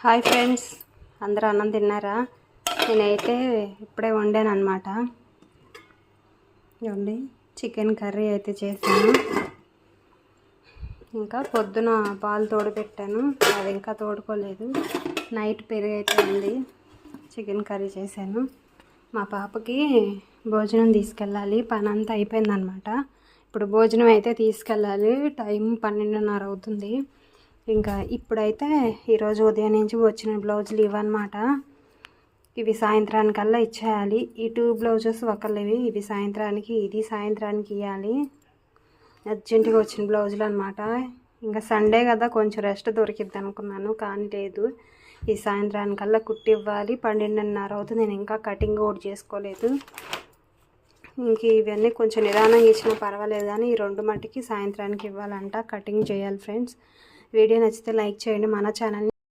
Hi friends, అందరూ అన్నం తిన్నారా? నేనైతే ఇప్పుడే వండాను అనమాట. ఇవ్వండి, చికెన్ కర్రీ అయితే చేశాను. ఇంకా పొద్దున పాలు తోడుపెట్టాను, అది ఇంకా తోడుకోలేదు. నైట్ పెరుగు అయితే ఉంది. చికెన్ కర్రీ చేశాను. మా పాపకి భోజనం తీసుకెళ్ళాలి, పని అంతా అయిపోయిందనమాట. ఇప్పుడు భోజనం అయితే తీసుకెళ్ళాలి. టైం 12:30 అవుతుంది. ఇంకా ఇప్పుడైతే ఈరోజు ఉదయం నుంచి వచ్చిన బ్లౌజులు ఇవన్నమాట. ఇవి సాయంత్రానికల్లా ఇచ్చేయాలి. ఈ 2 బ్లౌజెస్ ఒకళ్ళవి, ఇవి సాయంత్రానికి, ఇది సాయంత్రానికి ఇవ్వాలి. అర్జెంటుగా వచ్చిన బ్లౌజులు అనమాట. ఇంకా సండే కదా, కొంచెం రెస్ట్ దొరికిద్ది అనుకున్నాను, కానీ లేదు. ఈ సాయంత్రానికల్లా కుట్టి ఇవ్వాలి. 12:30 అవుతుంది. నేను ఇంకా కటింగ్ కూడా చేసుకోలేదు. ఇంక ఇవన్నీ కొంచెం నిదానంగా ఇచ్చినా పర్వాలేదు, కానీ ఈ 2 మట్టికి సాయంత్రానికి ఇవ్వాలంట. కటింగ్ చేయాలి ఫ్రెండ్స్. వీడియో నచ్చితే లైక్ చేయండి. మన ఛానల్ని